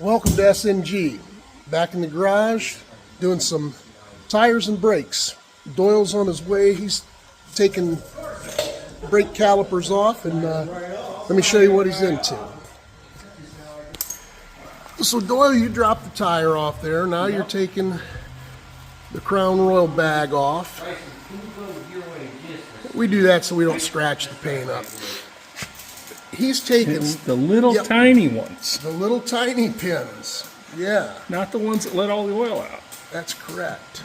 Welcome to SNG. Back in the garage, doing some tires and brakes. Doyle's on his way. He's taking brake calipers off, and let me show you what he's into. So Doyle, you dropped the tire off there. Now you're taking the Crown Royal bag off. We do that so we don't scratch the paint up. He's taking it's the little tiny ones. The little tiny pins. Yeah. Not the ones that let all the oil out. That's correct.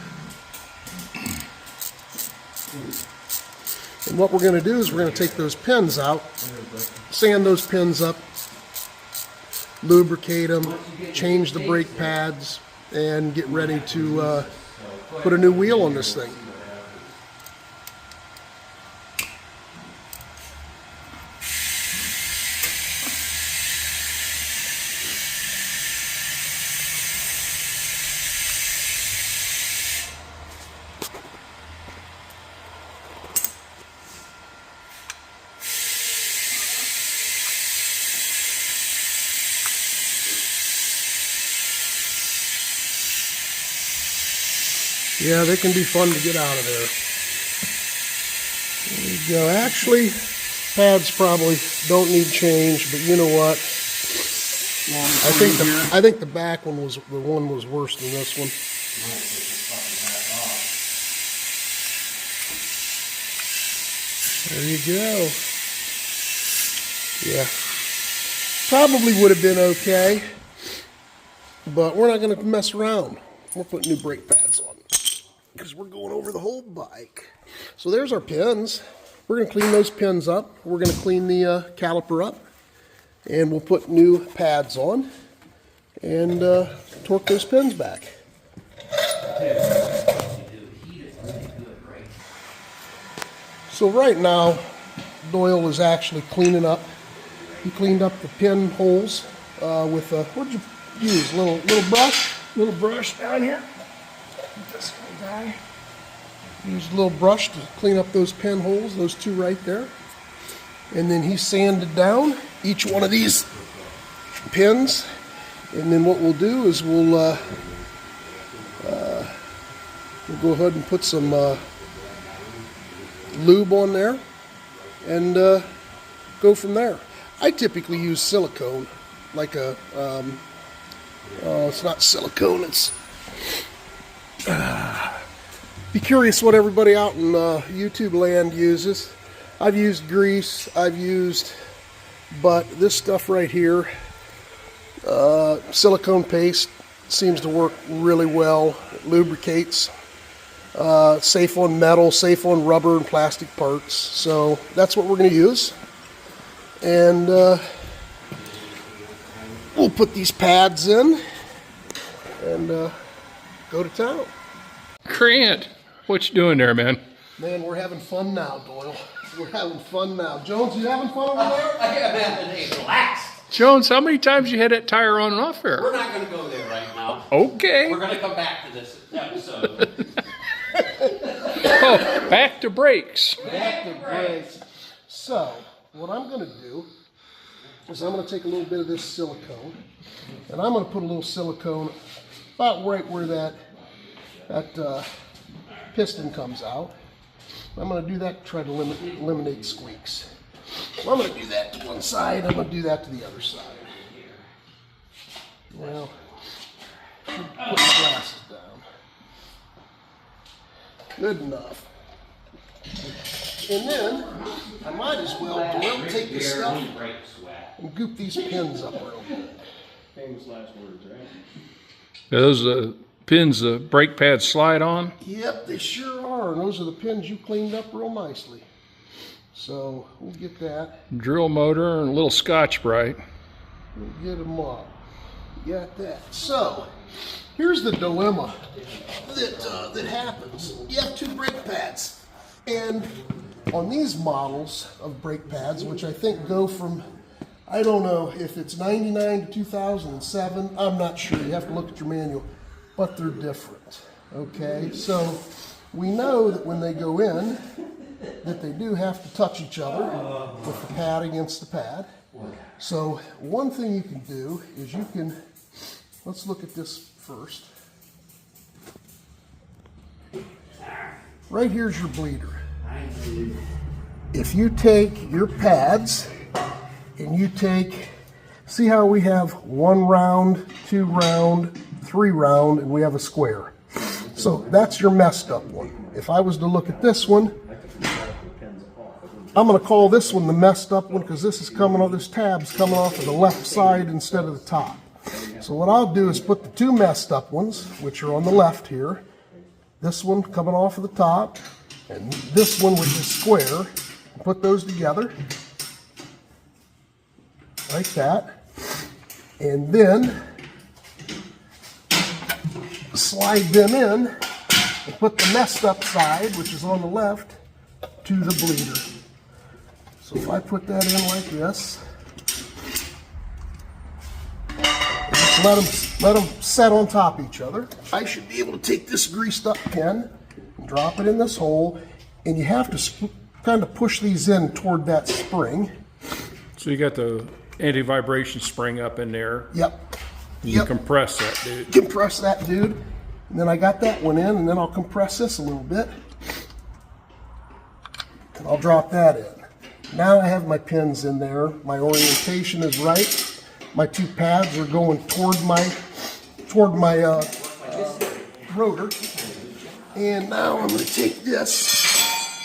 And what we're going to do is we're going to take those pins out, sand those pins up, lubricate them, change the brake pads, and get ready to put a new wheel on this thing. Yeah, they can be fun to get out of there. There you go. Actually, pads probably don't need change, but you know what? I think the back one was worse than this one. There you go. Yeah. Probably would have been okay, but we're not going to mess around. We're putting new brake pads on because we're going over the whole bike. So there's our pins. We're going to clean those pins up. We're going to clean the caliper up, and we'll put new pads on and torque those pins back. So right now, Doyle is actually cleaning up. He cleaned up the pin holes with a, what did you use? Little brush? Little brush down here. This guy. Use a little brush to clean up those pin holes, those two right there. And then he sanded down each one of these pins. And then what we'll do is we'll go ahead and put some lube on there and go from there. I typically use silicone, like a it's not silicone, it's be curious what everybody out in YouTube land uses. I've used grease, but this stuff right here, silicone paste, seems to work really well. It lubricates, safe on metal, safe on rubber and plastic parts. So that's what we're going to use. And we'll put these pads in and go to town. Grant, what you doing there, man? Man, we're having fun now, Doyle. We're having fun now. Jones, you having fun over there? I am having relaxed. Jones, how many times you had that tire on and off there? We're not going to go there right now. Okay. We're going to come back to this episode. Oh, back to brakes. Back to brakes. So, what I'm going to do is I'm going to take a little bit of this silicone, and I'm going to put a little silicone about right where that piston comes out. I'm going to do that to try to eliminate squeaks. So I'm going to do that to one side, I'm going to do that to the other side. Well, put the glasses down. Good enough. And then, I might as well take this stuff and goop these pins up real good. Famous last words, right? Those pins the brake pads slide on? Yep, they sure are. And those are the pins you cleaned up real nicely. So we'll get that. Drill motor and a little Scotch-Brite. We'll get them up. Got that. So here's the dilemma that happens. You have two brake pads, and on these models of brake pads, which I think go from, I don't know if it's 99 to 2007. I'm not sure. You have to look at your manual. But they're different, okay? So we know that when they go in, that they do have to touch each other with the pad against the pad. So one thing you can do is you can let's look at this first. Right here's your bleeder. If you take your pads and you take, see how we have 1 round, 2 round, 3 round, and we have a square. So that's your messed up one. If I was to look at this one, I'm going to call this one the messed up one because this is coming off, this tab's coming off of the left side instead of the top. So what I'll do is put the 2 messed up ones, which are on the left here, this one coming off of the top, and this one which is square, and put those together, like that, and then slide them in and put the messed up side, which is on the left, to the bleeder. So if I put that in like this, just let them set on top of each other. I should be able to take this greased up pin and drop it in this hole, and you have to kind of push these in toward that spring. So you got the anti-vibration spring up in there. Yep. You compress that, dude. Compress that, dude. And then I got that one in, and then I'll compress this a little bit. And I'll drop that in. Now I have my pins in there. My orientation is right. My 2 pads are going toward my rotor. And now I'm going to take this.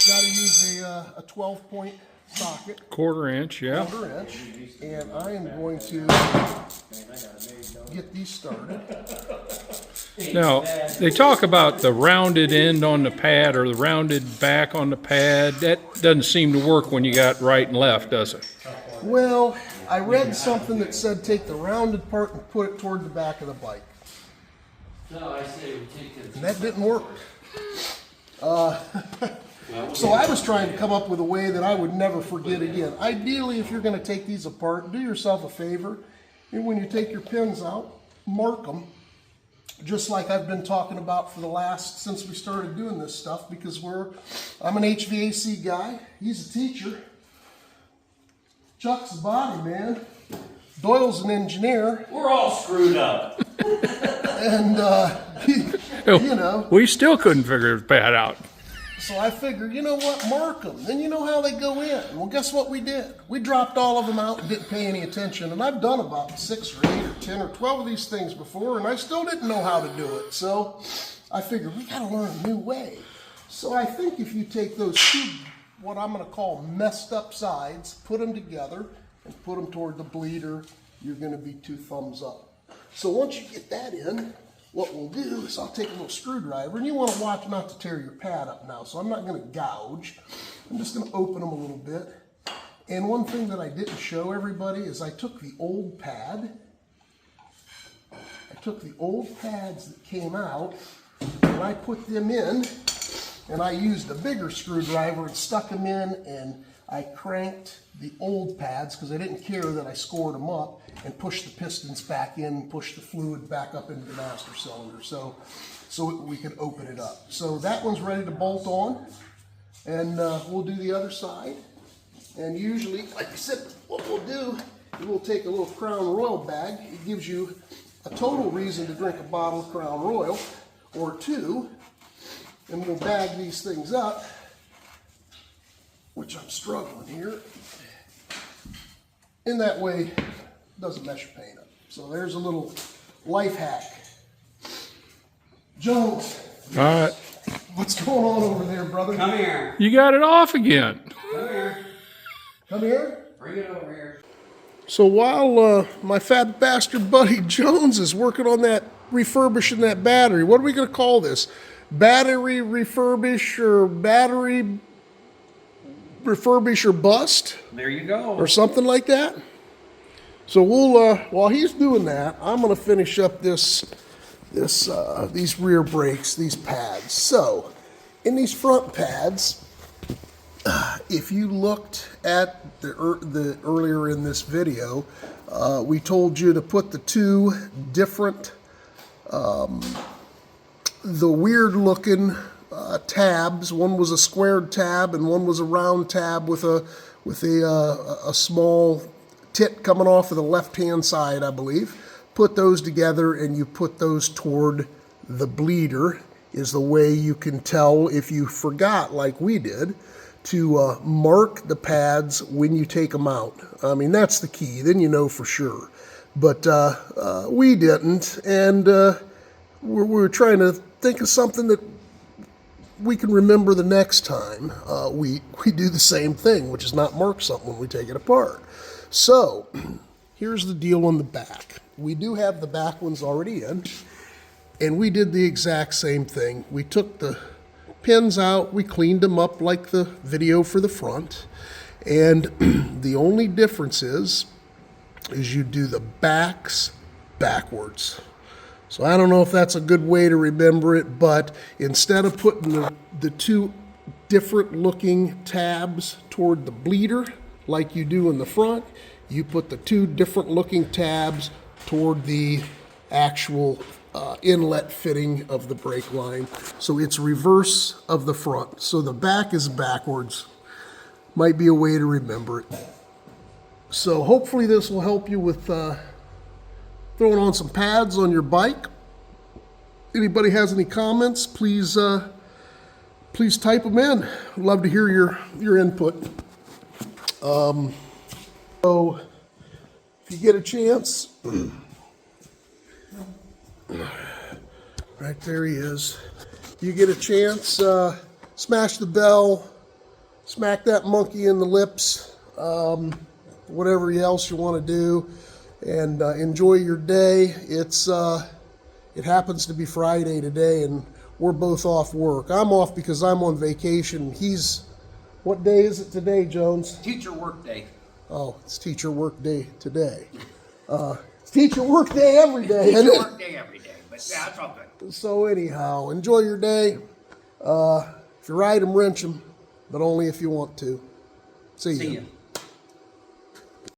Got to use a 12-point socket. 1/4 inch, yeah. 1/4 inch. And I am going to get these started. Now, they talk about the rounded end on the pad or the rounded back on the pad. That doesn't seem to work when you got right and left, does it? Well, I read something that said take the rounded part and put it toward the back of the bike. No, I say we take this. And that didn't work. So I was trying to come up with a way that I would never forget again. Ideally, if you're going to take these apart, do yourself a favor. And when you take your pins out, mark them. Just like I've been talking about for the last, since we started doing this stuff, because I'm an HVAC guy. He's a teacher. Chuck's a body man. Doyle's an engineer. We're all screwed up. And, you know. We still couldn't figure the pad out. So I figured, you know what, mark them. Then you know how they go in. Well, guess what we did? We dropped all of them out and didn't pay any attention. And I've done about 6 or 8 or 10 or 12 of these things before, and I still didn't know how to do it. So I figured, we got to learn a new way. So I think if you take those 2, what I'm going to call messed up sides, put them together, and put them toward the bleeder, you're going to be 2 thumbs up. So once you get that in, what we'll do is I'll take a little screwdriver, and you want to watch not to tear your pad up now, so I'm not going to gouge. I'm just going to open them a little bit. And one thing that I didn't show everybody is I took the old pad. I took the old pads that came out, and I put them in, and I used a bigger screwdriver and stuck them in, and I cranked the old pads because I didn't care that I scored them up, and pushed the pistons back in, pushed the fluid back up into the master cylinder so we could open it up. So that one's ready to bolt on, and we'll do the other side. And usually, like I said, what we'll do is we'll take a little Crown Royal bag. It gives you a total reason to drink a bottle of Crown Royal or 2, and we'll bag these things up, which I'm struggling here. In that way, it doesn't mess your paint up. So there's a little life hack. Jones, All right. what's going on over there, brother? Come here. You got it off again. Come here. Come here. Bring it over here. So while my fat bastard buddy Jones is working on that, refurbishing that battery, what are we going to call this? Battery refurbish or battery refurbish or bust? There you go. Or something like that. So we'll, while he's doing that, I'm going to finish up these rear brakes, these pads. So in these front pads, if you looked at the earlier in this video, we told you to put the 2 different, the weird looking tabs. One was a squared tab and one was a round tab with a small tit coming off of the left hand side, I believe. put those together and you put those toward the bleeder is the way you can tell if you forgot, like we did, to mark the pads when you take them out. I mean, that's the key. Then you know for sure. But we didn't, and we're trying to think of something that we can remember the next time we do the same thing, which is not mark something when we take it apart. So here's the deal on the back. We do have the back ones already in, and we did the exact same thing. We took the pins out, we cleaned them up like the video for the front, and the only difference is you do the backs backwards. So I don't know if that's a good way to remember it, but instead of putting the two different looking tabs toward the bleeder like you do in the front, you put the two different looking tabs toward the actual inlet fitting of the brake line. So it's reverse of the front. So the back is backwards. Might be a way to remember it. So hopefully this will help you with throwing on some pads on your bike. Anybody has any comments, please please type them in. I'd love to hear your input. So if you get a chance, right there he is. You get a chance, smash the bell, smack that monkey in the lips, whatever else you want to do, and enjoy your day. It happens to be Friday today, and we're both off work. I'm off because I'm on vacation. What day is it today, Jones? Teacher work day. Oh, it's teacher work day today. It's teacher work day every day, isn't Teacher it? work day every day, but yeah, it's all good. So anyhow, enjoy your day. If you ride them, wrench them, but only if you want to. See ya. See ya.